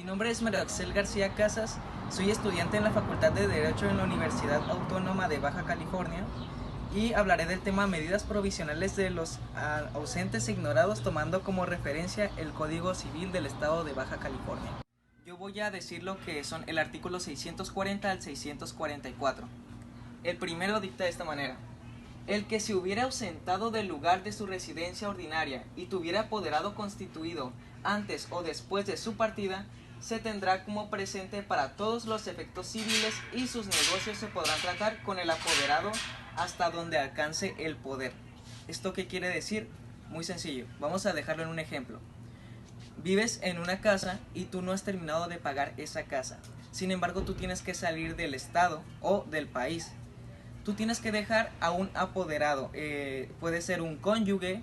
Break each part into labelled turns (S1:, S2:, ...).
S1: nombre es María Axel García Casas, soy estudiante en la Facultad de Derecho en la Universidad Autónoma de Baja California y hablaré del tema medidas provisionales de los ausentes e ignorados tomando como referencia el Código Civil del Estado de Baja California. Yo voy a decir lo que son el artículo 640 al 644. El primero dicta de esta manera: el que se hubiera ausentado del lugar de su residencia ordinaria y tuviera apoderado constituido antes o después de su partida, se tendrá como presente para todos los efectos civiles y sus negocios se podrán tratar con el apoderado hasta donde alcance el poder. ¿Esto qué quiere decir? Muy sencillo, vamos a dejarlo en un ejemplo. Vives en una casa y tú no has terminado de pagar esa casa. Sin embargo, tú tienes que salir del estado o del país. Tú tienes que dejar a un apoderado. Puede ser un cónyuge,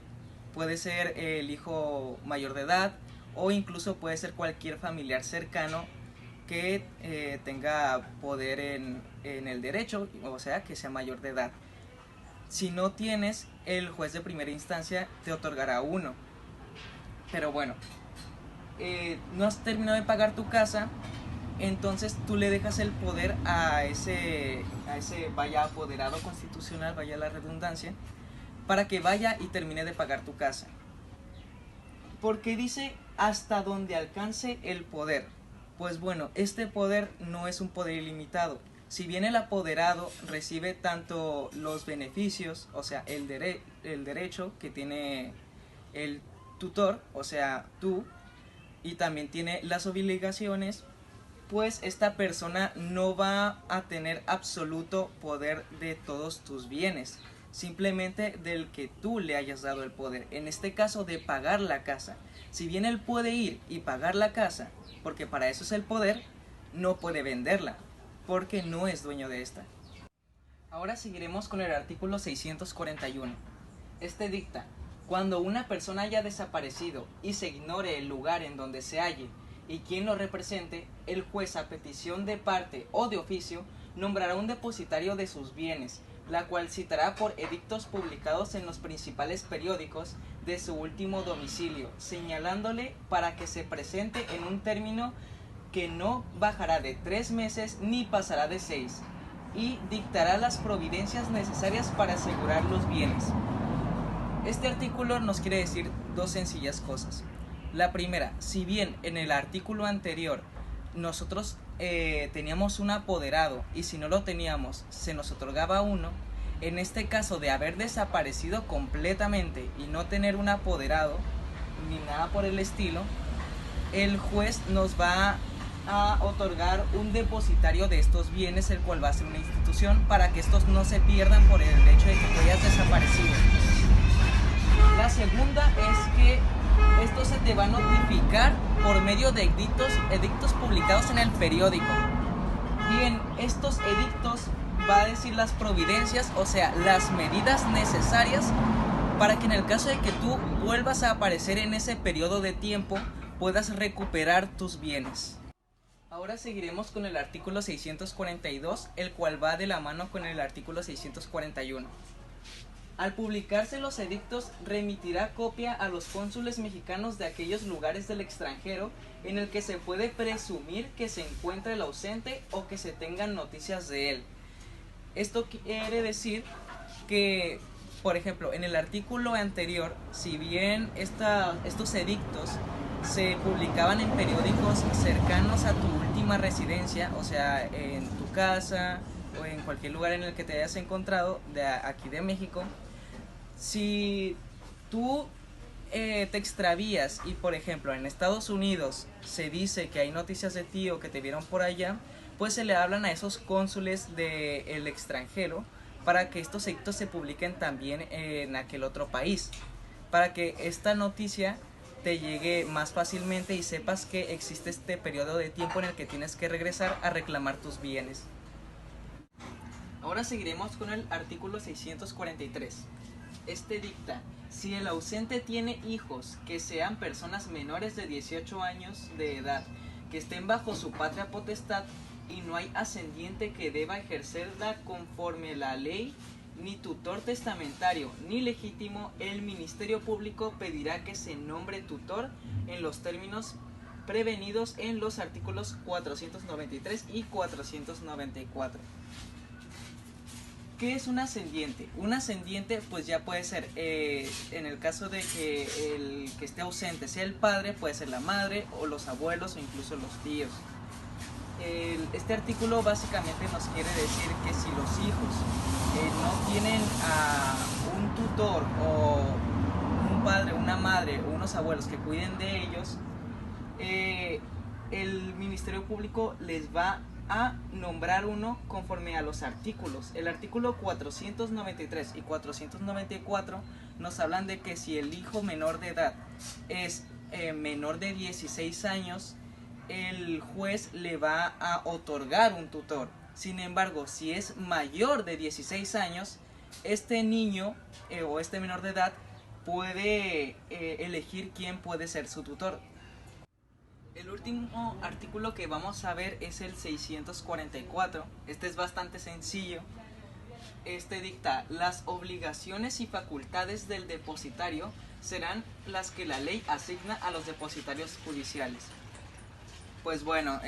S1: puede ser el hijo mayor de edad o incluso puede ser cualquier familiar cercano que tenga poder en el derecho, o sea, que sea mayor de edad. Si no tienes, el juez de primera instancia te otorgará uno. Pero bueno, no has terminado de pagar tu casa, entonces tú le dejas el poder a ese vaya apoderado constitucional, vaya la redundancia, para que vaya y termine de pagar tu casa. Porque dice hasta donde alcance el poder. Pues bueno, este poder no es un poder ilimitado. Si bien el apoderado recibe tanto los beneficios, o sea, el derecho que tiene el tutor, o sea, tú, y también tiene las obligaciones, pues esta persona no va a tener absoluto poder de todos tus bienes, simplemente del que tú le hayas dado el poder, en este caso de pagar la casa. Si bien él puede ir y pagar la casa, porque para eso es el poder, no puede venderla, porque no es dueño de esta. Ahora seguiremos con el artículo 641. Este dicta: cuando una persona haya desaparecido y se ignore el lugar en donde se halle y quien lo represente, el juez, a petición de parte o de oficio, nombrará un depositario de sus bienes, la cual citará por edictos publicados en los principales periódicos de su último domicilio, señalándole para que se presente en un término que no bajará de 3 meses ni pasará de 6, y dictará las providencias necesarias para asegurar los bienes. Este artículo nos quiere decir dos sencillas cosas. La primera: si bien en el artículo anterior nosotros teníamos un apoderado y si no lo teníamos se nos otorgaba uno, en este caso de haber desaparecido completamente y no tener un apoderado ni nada por el estilo, el juez nos va a otorgar un depositario de estos bienes, el cual va a ser una institución para que estos no se pierdan por el hecho de que tú hayas desaparecido. La segunda es que esto se te va a notificar por medio de edictos publicados en el periódico. Y en estos edictos va a decir las providencias, o sea, las medidas necesarias para que en el caso de que tú vuelvas a aparecer en ese periodo de tiempo, puedas recuperar tus bienes. Ahora seguiremos con el artículo 642, el cual va de la mano con el artículo 641. Al publicarse los edictos, remitirá copia a los cónsules mexicanos de aquellos lugares del extranjero en el que se puede presumir que se encuentra el ausente o que se tengan noticias de él. Esto quiere decir que, por ejemplo, en el artículo anterior, si bien estos edictos se publicaban en periódicos cercanos a tu última residencia, o sea, en tu casa o en cualquier lugar en el que te hayas encontrado de aquí de México, si tú te extravías y por ejemplo en Estados Unidos se dice que hay noticias de ti o que te vieron por allá, pues se le hablan a esos cónsules del extranjero para que estos edictos se publiquen también en aquel otro país, para que esta noticia te llegue más fácilmente y sepas que existe este periodo de tiempo en el que tienes que regresar a reclamar tus bienes. Ahora seguiremos con el artículo 643. Este dicta: si el ausente tiene hijos que sean personas menores de 18 años de edad, que estén bajo su patria potestad y no hay ascendiente que deba ejercerla conforme la ley, ni tutor testamentario ni legítimo, el Ministerio Público pedirá que se nombre tutor en los términos prevenidos en los artículos 493 y 494. ¿Qué es un ascendiente? Un ascendiente pues ya puede ser, en el caso de que el que esté ausente sea el padre, puede ser la madre o los abuelos o incluso los tíos. Este artículo básicamente nos quiere decir que si los hijos no tienen a un tutor o un padre, una madre o unos abuelos que cuiden de ellos, el Ministerio Público les va a nombrar uno conforme a los artículos. El artículo 493 y 494 nos hablan de que si el hijo menor de edad es menor de 16 años, el juez le va a otorgar un tutor. Sin embargo, si es mayor de 16 años, este niño o este menor de edad puede elegir quién puede ser su tutor. El último artículo que vamos a ver es el 644. Este es bastante sencillo. Este dicta: las obligaciones y facultades del depositario serán las que la ley asigna a los depositarios judiciales. Pues bueno,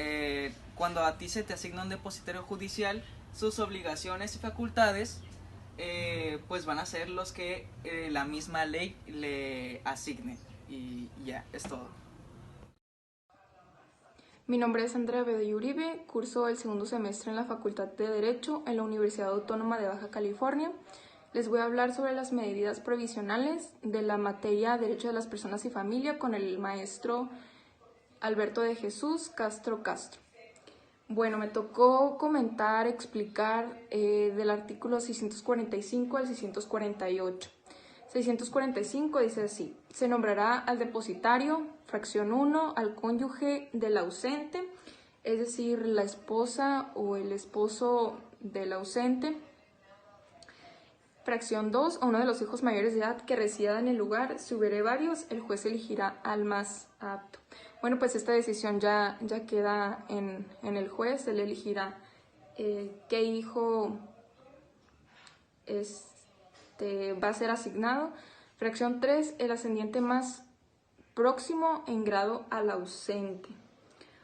S1: cuando a ti se te asigna un depositario judicial, sus obligaciones y facultades pues van a ser los que la misma ley le asigne. Y ya, es todo.
S2: Mi nombre es Andrea Bedoy Uribe, curso el segundo semestre en la Facultad de Derecho en la Universidad Autónoma de Baja California. Les voy a hablar sobre las medidas provisionales de la materia Derecho de las Personas y Familia con el maestro Alberto de Jesús Castro Castro. Bueno, me tocó comentar, explicar del artículo 645 al 648. 645 dice así: se nombrará al depositario, fracción 1, al cónyuge del ausente, es decir, la esposa o el esposo del ausente. Fracción 2, a uno de los hijos mayores de edad que resida en el lugar. Si hubiere varios, el juez elegirá al más apto. Bueno, pues esta decisión ya queda en el juez. Él elegirá qué hijo va a ser asignado. Fracción 3, el ascendiente más próximo en grado al ausente.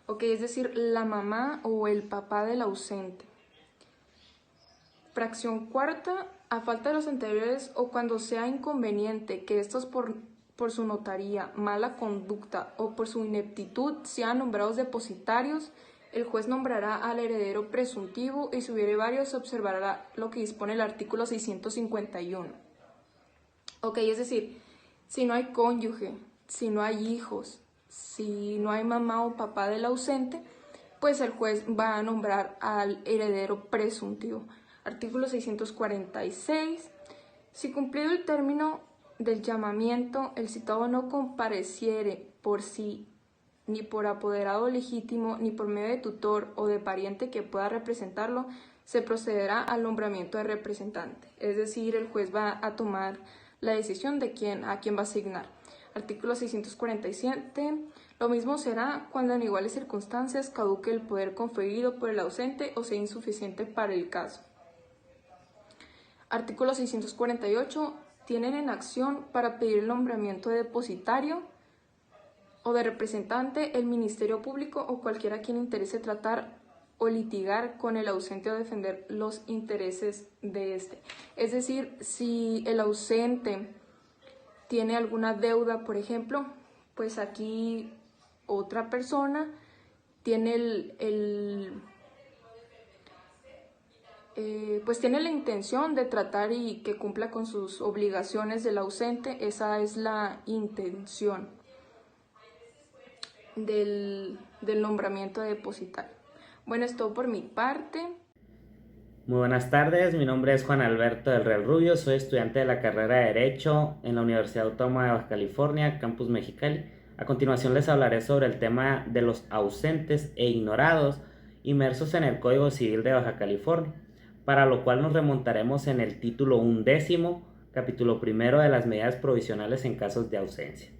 S2: Ok, es decir, la mamá o el papá del ausente. Fracción 4, a falta de los anteriores o cuando sea inconveniente que estos por su notaría, mala conducta o por su ineptitud sean nombrados depositarios, el juez nombrará al heredero presuntivo y si hubiere varios se observará lo que dispone el artículo 651. Ok, es decir, si no hay cónyuge, si no hay hijos, si no hay mamá o papá del ausente, pues el juez va a nombrar al heredero presuntivo. Artículo 646. Si cumplido el término del llamamiento, el citado no compareciere por sí, ni por apoderado legítimo, ni por medio de tutor o de pariente que pueda representarlo, se procederá al nombramiento de representante. Es decir, el juez va a tomar la decisión de a quién va a asignar. Artículo 647. Lo mismo será cuando en iguales circunstancias caduque el poder conferido por el ausente o sea insuficiente para el caso. Artículo 648. Tienen en acción para pedir el nombramiento de depositario o de representante el Ministerio Público o cualquiera a quien interese tratar o litigar con el ausente o defender los intereses de este. Es decir, si el ausente tiene alguna deuda, por ejemplo, pues aquí otra persona tiene pues tiene la intención de tratar y que cumpla con sus obligaciones del ausente. Esa es la intención del nombramiento de depositario. Bueno, es todo por mi parte.
S3: Muy buenas tardes, mi nombre es Juan Alberto del Real Rubio, soy estudiante de la carrera de Derecho en la Universidad Autónoma de Baja California, Campus Mexicali. A continuación les hablaré sobre el tema de los ausentes e ignorados inmersos en el Código Civil de Baja California, para lo cual nos remontaremos en el título 11, capítulo 1 de las medidas provisionales en casos de ausencia.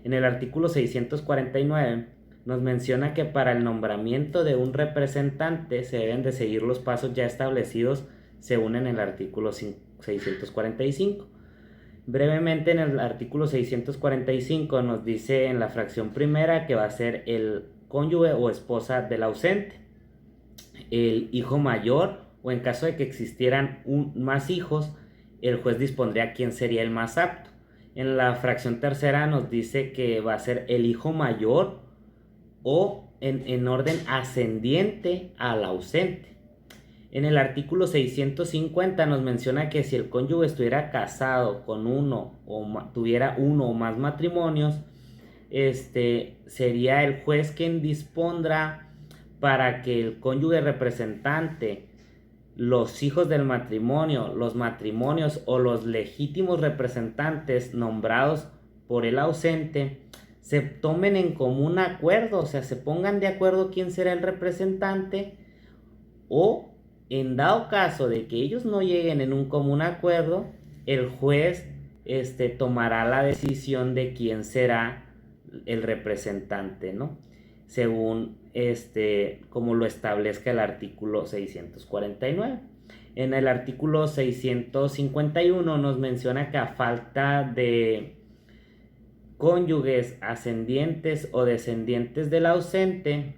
S3: En el artículo 649 nos menciona que para el nombramiento de un representante se deben de seguir los pasos ya establecidos según en el artículo 645. Brevemente, en el artículo 645 nos dice en la fracción primera que va a ser el cónyuge o esposa del ausente, el hijo mayor, o en caso de que existieran más hijos, el juez dispondría quién sería el más apto. En la fracción tercera nos dice que va a ser el hijo mayor o en orden ascendiente al ausente. En el artículo 650 nos menciona que si el cónyuge estuviera casado con uno o tuviera uno o más matrimonios, sería el juez quien dispondrá para que el cónyuge representante, los hijos del matrimonio, los matrimonios o los legítimos representantes nombrados por el ausente se tomen en común acuerdo, o sea, se pongan de acuerdo quién será el representante, o en dado caso de que ellos no lleguen en un común acuerdo, el juez tomará la decisión de quién será el representante, ¿no? Según como lo establezca el artículo 649. En el artículo 651 nos menciona que a falta de cónyuges ascendientes o descendientes del ausente,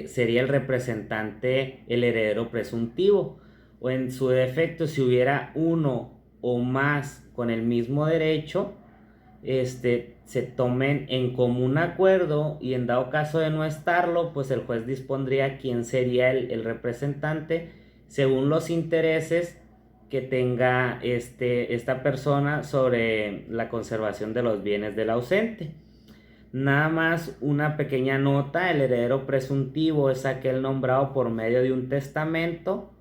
S3: sería el representante el heredero presuntivo, o en su defecto, si hubiera uno o más con el mismo derecho, se tomen en común acuerdo, y en dado caso de no estarlo, pues el juez dispondría quién sería el representante según los intereses que tenga esta persona sobre la conservación de los bienes del ausente. Nada más una pequeña nota: el heredero presuntivo es aquel nombrado por medio de un testamento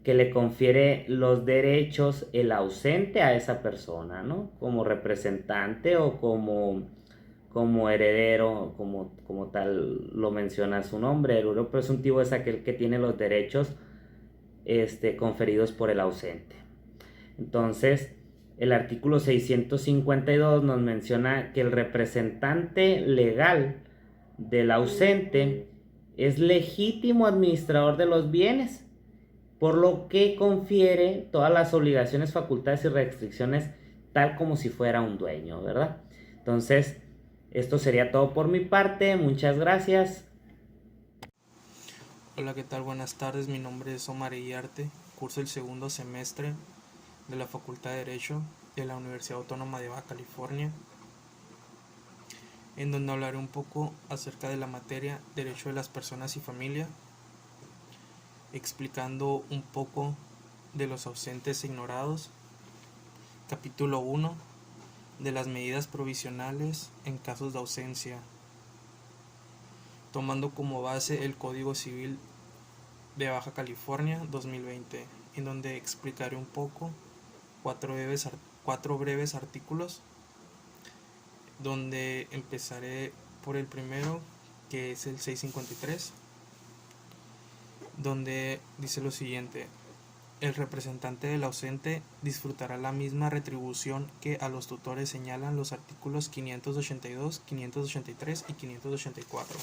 S3: que le confiere los derechos el ausente a esa persona, ¿no? Como representante o como heredero, como tal lo menciona su nombre. El heredero presuntivo es aquel que tiene los derechos conferidos por el ausente. Entonces, el artículo 652 nos menciona que el representante legal del ausente es legítimo administrador de los bienes, por lo que confiere todas las obligaciones, facultades y restricciones tal como si fuera un dueño, ¿verdad? Entonces, esto sería todo por mi parte. Muchas gracias.
S4: Hola, ¿qué tal? Buenas tardes, mi nombre es Omar Iriarte, curso el segundo semestre de la Facultad de Derecho de la Universidad Autónoma de Baja California, en donde hablaré un poco acerca de la materia Derecho de las Personas y Familia, explicando un poco de los ausentes e ignorados. Capítulo 1 de las medidas provisionales en casos de ausencia, tomando como base el Código Civil de Baja California 2020, en donde explicaré un poco cuatro breves artículos, donde empezaré por el primero, que es el 653, donde dice lo siguiente: el representante del ausente disfrutará la misma retribución que a los tutores señalan los artículos 582, 583 y 584.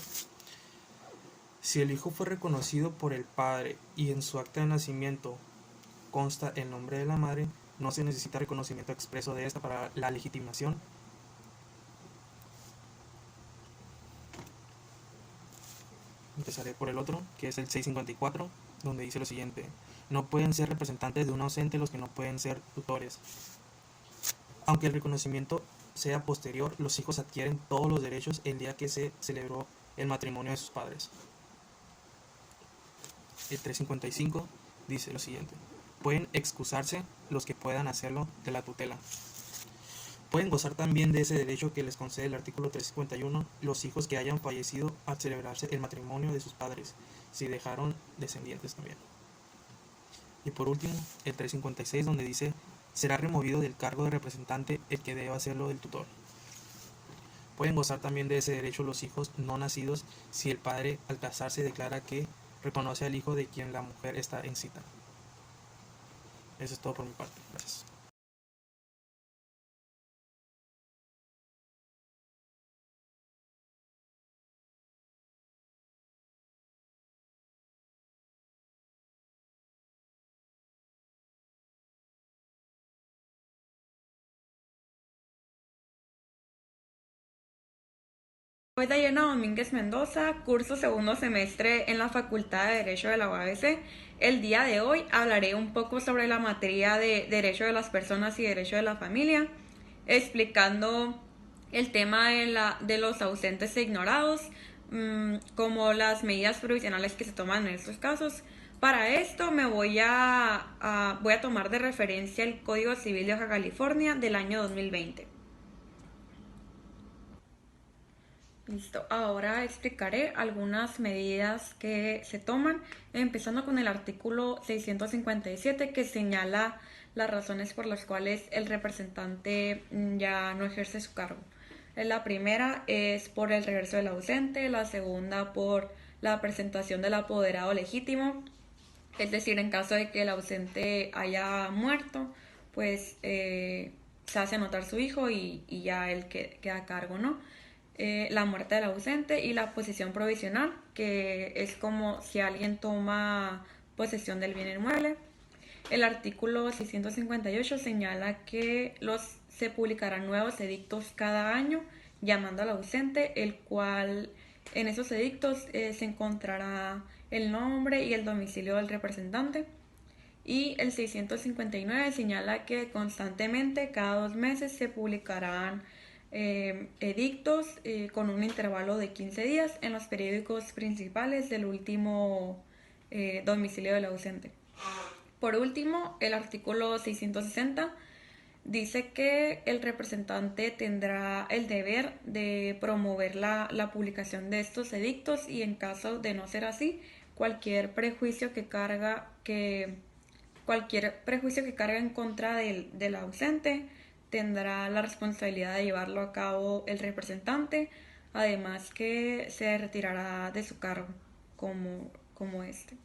S4: Si el hijo fue reconocido por el padre y en su acta de nacimiento consta el nombre de la madre, no se necesita reconocimiento expreso de esta para la legitimación. Empezaré por el otro, que es el 654, donde dice lo siguiente: no pueden ser representantes de un ausente los que no pueden ser tutores. Aunque el reconocimiento sea posterior, los hijos adquieren todos los derechos el día que se celebró el matrimonio de sus padres. El 355 dice lo siguiente: pueden excusarse los que puedan hacerlo de la tutela. Pueden gozar también de ese derecho que les concede el artículo 351 los hijos que hayan fallecido al celebrarse el matrimonio de sus padres, si dejaron descendientes también. Y por último, el 356, donde dice: será removido del cargo de representante el que deba hacerlo del tutor. Pueden gozar también de ese derecho los hijos no nacidos si el padre al casarse declara que reconoce al hijo de quien la mujer está en cita. Eso es todo por mi parte. Gracias.
S5: Soy Dayana Domínguez Mendoza, curso segundo semestre en la Facultad de Derecho de la UABC. El día de hoy hablaré un poco sobre la materia de Derecho de las Personas y Derecho de la Familia, explicando el tema de los ausentes e ignorados, como las medidas provisionales que se toman en estos casos. Para esto me voy a tomar de referencia el Código Civil de Baja California del año 2020. Listo, ahora explicaré algunas medidas que se toman, empezando con el artículo 657 que señala las razones por las cuales el representante ya no ejerce su cargo. La primera es por el regreso del ausente, la segunda por la presentación del apoderado legítimo, es decir, en caso de que el ausente haya muerto, pues se hace anotar su hijo y ya él queda a cargo, ¿no? La muerte del ausente y la posesión provisional, que es como si alguien toma posesión del bien inmueble. El artículo 658 señala que se publicarán nuevos edictos cada año llamando al ausente, el cual en esos edictos se encontrará el nombre y el domicilio del representante. Y el 659 señala que constantemente, cada 2 meses, se publicarán edictos con un intervalo de 15 días en los periódicos principales del último domicilio del ausente. Por último, el artículo 660 dice que el representante tendrá el deber de promover la publicación de estos edictos y en caso de no ser así, cualquier prejuicio que carga en contra del ausente tendrá la responsabilidad de llevarlo a cabo el representante, además que se retirará de su cargo como este.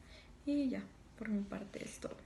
S5: Y ya, por mi parte es todo.